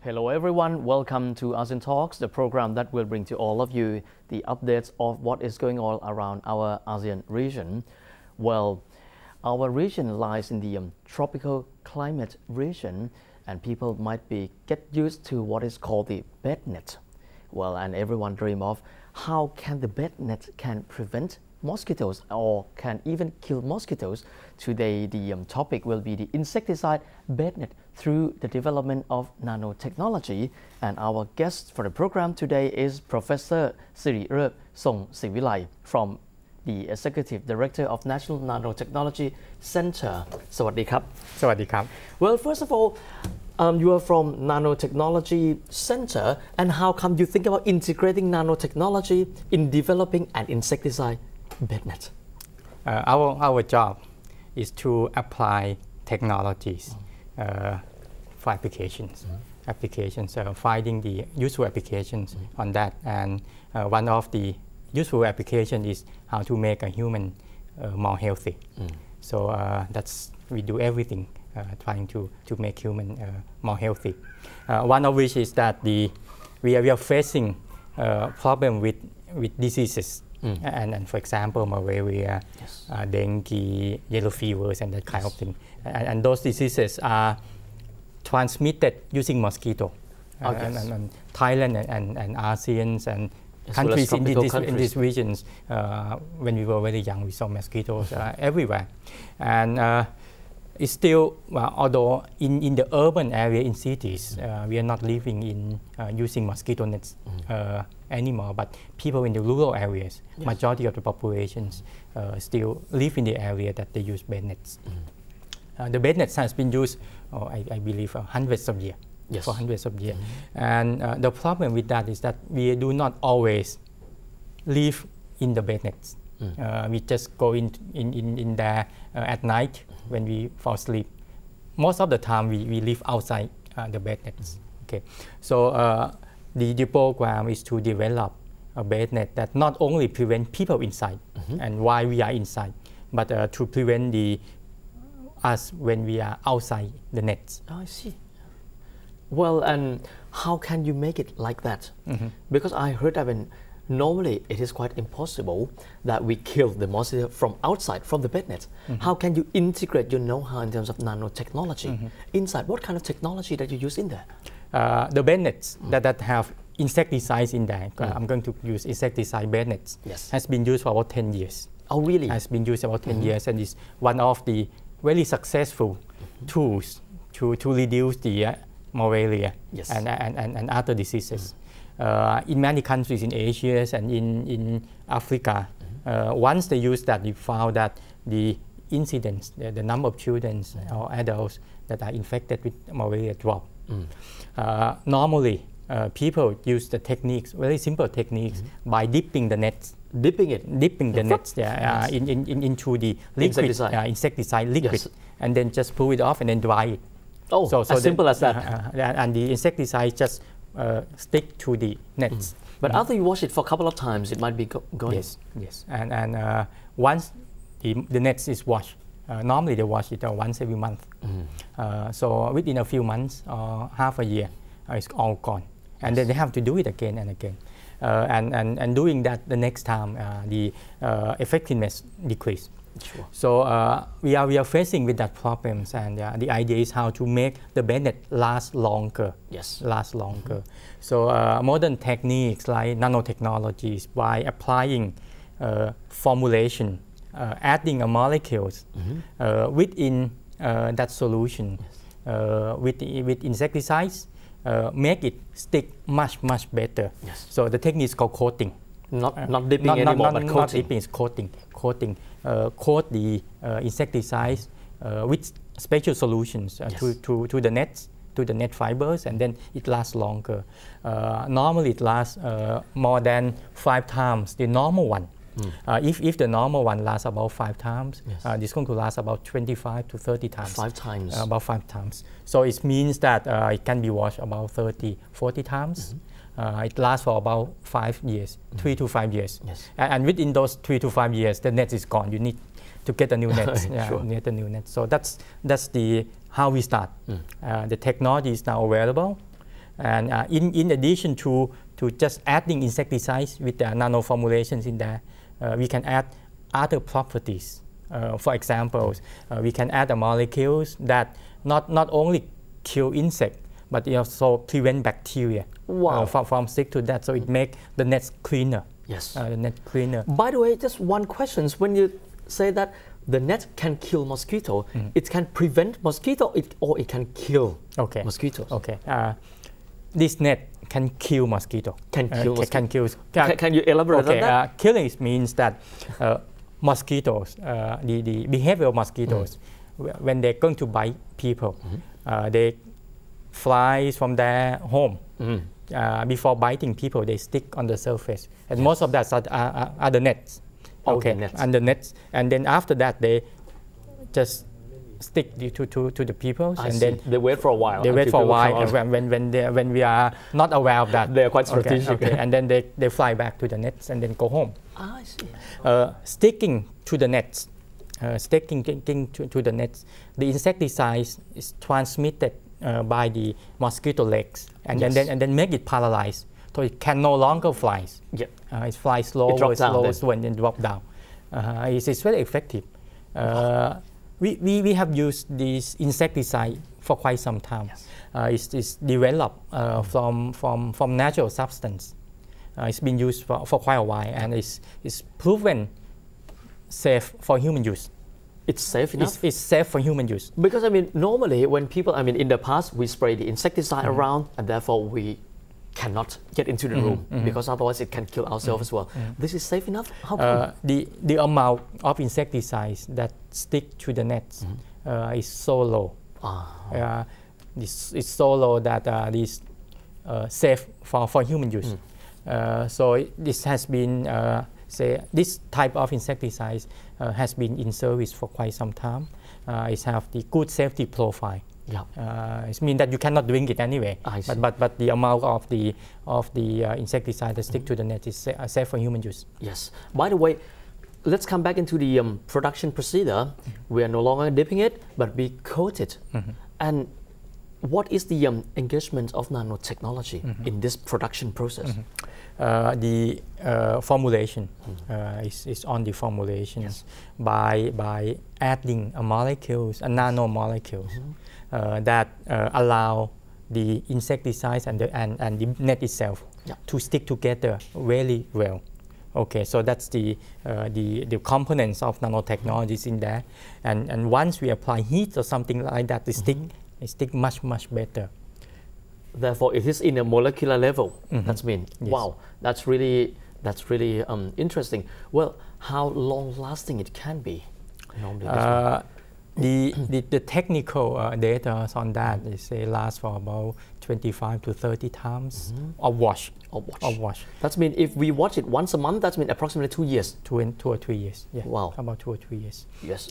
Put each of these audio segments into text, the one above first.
Hello everyone, welcome to Asean Talks, the program that will bring to all of you the updates of what is going on around our ASEAN region. Well, our region lies in the tropical climate region, and people might get used to what is called the bed net. Well, and everyone dream of how can the bed net can prevent mosquitoes or can even kill mosquitoes. Today the topic will be the insecticide bed net through the development of nanotechnology, and our guest for the program today is Professor Sirirup Songsivilai from the Executive Director of National Nanotechnology Center. สวัสดีครับ สวัสดีครับ Well, first of all, you are from Nanotechnology Center, and how come you think about integrating nanotechnology in developing an insecticide bed net? Our job is to apply technologies for applications, finding the useful applications on that, and one of the useful application is how to make a human more healthy. So that's we do everything trying to make human more healthy. One of which is that we are facing problem with diseases. And for example, malaria, dengue, yellow fevers, and that kind of thing. And those diseases are transmitted using mosquito. And Thailand and Asean and countries in these regions, when we were very young, we saw mosquitoes everywhere. And it's still, although in the urban area in cities, we are not living in using mosquito nets anymore, but people in the rural areas, majority of the populations still live in the area that they use bed nets. The bed nets has been used, I believe, for hundreds of years. And the problem with that is that we do not always live in the bed nets. We just go in there at night when we fall asleep. Most of the time we live outside the bed nets. Okay, so the program is to develop a bed net that not only prevent people inside and while we are inside, but to prevent us when we are outside the nets. Oh, I see. Well, and how can you make it like that? Because I heard that normally it is quite impossible that we kill the mosquito from outside, from the bed net. How can you integrate your know-how in terms of nanotechnology inside? What kind of technology that you use in there? The bed nets that have insecticides in there, I'm going to use insecticide bed nets, has been used for about 10 years. Oh, really? Has been used about 10 years, and is one of the very successful tools to reduce the malaria and other diseases. In many countries in Asia and in Africa, once they used that, we found that the incidence, the number of children or adults that are infected with malaria drop. Normally, people use the techniques, very simple techniques, by dipping the nets. Dipping the nets into the liquid, insecticide liquid, and then just pull it off and then dry it. Oh, so as simple as that. And the insecticide just stick to the nets. But after you wash it for a couple of times, it might be gone. Yes. And once the nets is washed, normally they wash it once every month. So within a few months or half a year, it's all gone. And then they have to do it again and again. And doing that the next time, the effectiveness decrease. Sure. So we are facing with that problems, and the idea is how to make the bed net last longer. Last longer. So modern techniques like nanotechnologies, by applying formulation, adding a molecules within that solution with insecticides, make it stick much better. So the technique is called coating. Not dipping anymore, but coating. Not dipping, it's coating. Coat the insecticides with special solutions to the nets, to the net fibers, and then it lasts longer. Normally it lasts more than 5 times the normal one. If the normal one lasts about 5 times, it's going to last about 25 to 30 times. 5 times. About 5 times. So it means that it can be washed about 30, 40 times. It lasts for about 5 years, 3 to 5 years. And within those 3 to 5 years, the net is gone. You need to get a new net. Get a new net. So that's how we start. The technology is now available. And in addition to just adding insecticides with the nano formulations in there, we can add other properties. For example, we can add the molecules that not only kill insect, but it also prevent bacteria from stick to that. So it make the nets cleaner. Yes. The net cleaner. By the way, just one question. When you say that the net can kill mosquito, it can prevent mosquito or it can kill mosquitoes? Okay. This net can kill mosquito. Can kill mosquito. Can you elaborate on that? Killing means that mosquitoes, the behavior of mosquitoes, when they're going to bite people, they fly from their home. Before biting people, they stick on the surface. And most of that are the nets. Nets. And the nets. And then after that, they just stick to the people. And then they wait for a while. They wait for a while. And when we are not aware of that, they are quite strategic. And then they fly back to the nets and then go home. I see. Sticking to the nets, to the nets, the insecticide is transmitted by the mosquito legs, and then make it paralyzed, so it can no longer fly. It flies slower, and then drop down. It's very effective. We have used this insecticide for quite some time. It's developed from natural substance. It's been used for quite a while, and it's proven safe for human use. It's safe enough? It's safe for human use. Because normally when people, in the past we spray the insecticide around, and therefore we cannot get into the room because otherwise it can kill ourselves as well. This is safe enough? How come? The amount of insecticides that stick to the nets is so low. It's so low that it's safe for human use. So this has been, this type of insecticides has been in service for quite some time. It has the good safety profile. It means that you cannot drink it anyway. But the amount of the insecticide that stick to the net is safe for human use. Yes. By the way, let's come back into the production procedure. We are no longer dipping it, but we coat it. And what is the engagement of nanotechnology in this production process? The formulation is on the formulations by adding molecules, nanomolecules that allow the insecticides and the net itself to stick together really well. Okay, so that's the components of nanotechnologies in there, and once we apply heat or something like that, it stick much better. Therefore, it is in a molecular level. That's wow, that's really interesting. Well, how long lasting it can be? The technical data on that is lasts for about 25 to 30 times of wash. That means if we watch it once a month, that means approximately 2 years. 2 or 3 years. Yeah. Wow. About 2 or 3 years. Yes.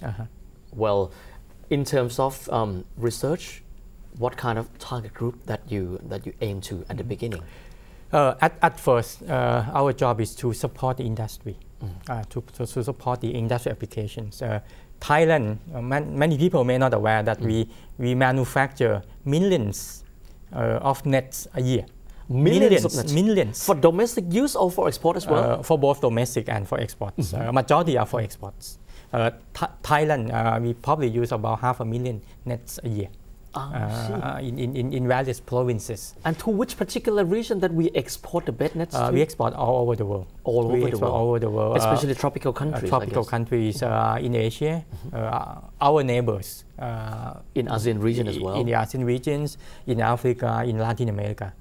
Well, in terms of research, what kind of target group that you aim to at the beginning? At first, our job is to support the industry, to support the industrial applications. Thailand, many people may not aware that we manufacture millions of nets a year. Millions of nets? Millions. For domestic use or for export as well? For both domestic and for exports. Majority are for exports. Thailand, we probably use about 500,000 nets a year. In various provinces. And to which particular region that we export the bed nets to? We export all over the world. All over the world. Especially tropical countries. Tropical countries in Asia, our neighbors. In ASEAN region as well. In the ASEAN regions, in Africa, in Latin America,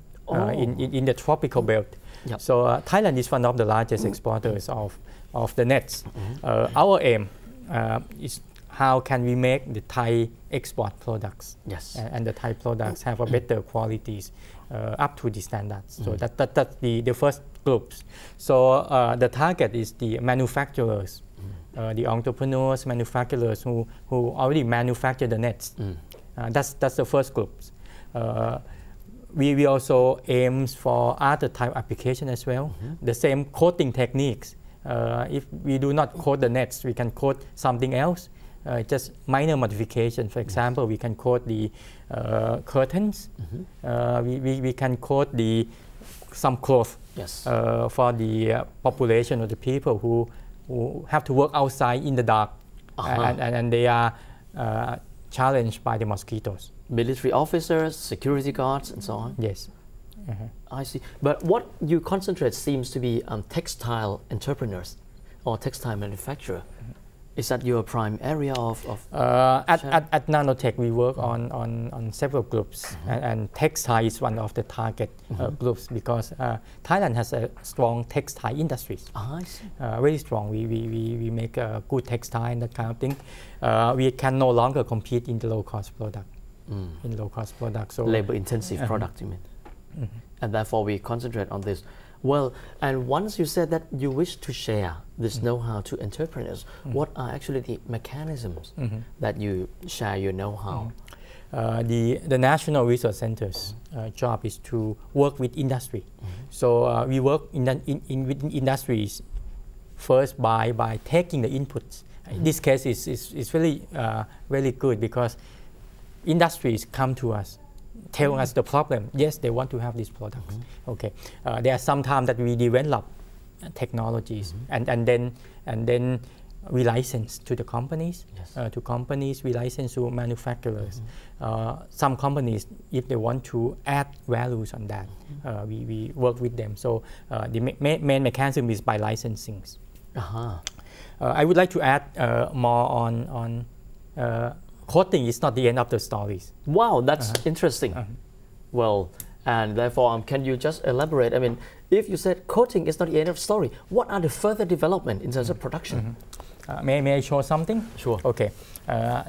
in the tropical belt. So Thailand is one of the largest exporters of the nets. Our aim is how can we make the Thai export products? And the Thai products have a better qualities up to the standards. So that's the first groups. So the target is the manufacturers, the entrepreneurs, manufacturers who already manufacture the nets. That's the first groups. We also aim for other type application as well. The same coating techniques. If we do not coat the nets, we can coat something else. just minor modification. For example, we can coat the curtains. We can coat some cloth for the population of the people who have to work outside in the dark, and they are challenged by the mosquitoes. Military officers, security guards, and so on. Yes. I see. But what you concentrate seems to be textile entrepreneurs or textile manufacturer. Is that your prime area of at Nanotech, we work on several groups, and textile is one of the target groups because Thailand has a strong textile industries. I see. Very strong. We make good textile and that kind of thing. We can no longer compete in the low-cost product. In low-cost product, so labor-intensive product, you mean? And therefore we concentrate on this. Well, and once you said that you wish to share this know-how to entrepreneurs, what are actually the mechanisms that you share your know-how? The National Resource Center's job is to work with industry. So we work with industries first by taking the inputs. In this case, is really really good because industries come to us, tell us the problem. Yes, they want to have these products. Okay, there are some times that we develop technologies and then we license to the companies. To companies, we license to manufacturers. Some companies, if they want to add values on that, we work with them. So the main mechanism is by licensing. I would like to add more on coating is not the end of the stories. Wow, that's interesting. Well, and therefore, can you just elaborate? I mean, if you said coating is not the end of the story, what are the further development in terms of production? May I show something? Sure. Okay.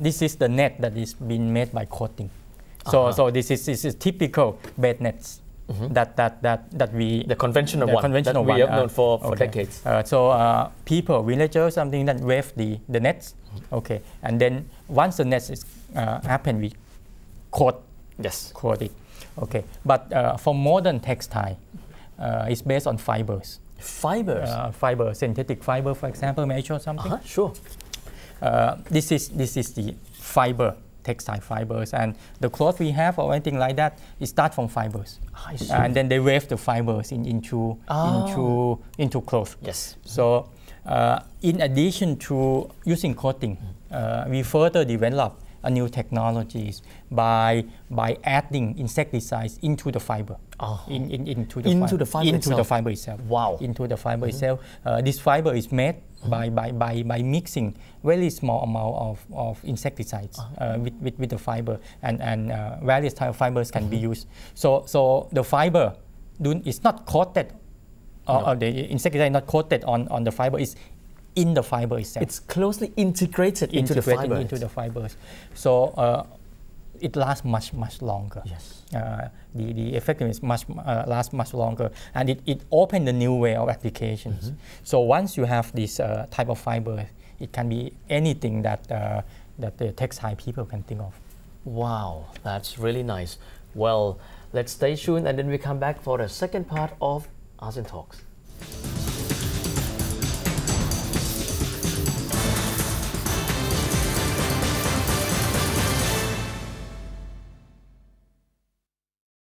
This is the net that is being made by coating. So this is typical bed nets. That we the conventional one that we have known for decades. So people, villagers, something that wave the nets. Okay, and then once the nets is happen, we coat it. Okay, but for modern textile, it's based on fibers. Fibers. Fiber, synthetic fiber, for example. May I show something? Sure. This is the fiber. Textile fibers, and the cloth we have or anything like that, it starts from fibers, and then they wave the fibers into cloth. Yes. So in addition to using coating, we further develop a new technologies by adding insecticides into the fiber. Into the fiber itself. Wow. Into the fiber itself. This fiber is made by mixing very small amount of insecticides with the fiber, and various type of fibers can be used. So the fiber is not coated, or the insecticide is not coated on the fiber. It's in the fiber itself. It's closely integrated into the fibers. So it lasts much longer. Yes. The effectiveness lasts much longer, and it opens a new way of applications. So once you have this type of fiber, it can be anything that the textile people can think of. Wow, that's really nice. Well, let's stay tuned, and then we come back for the second part of ASEAN Talks.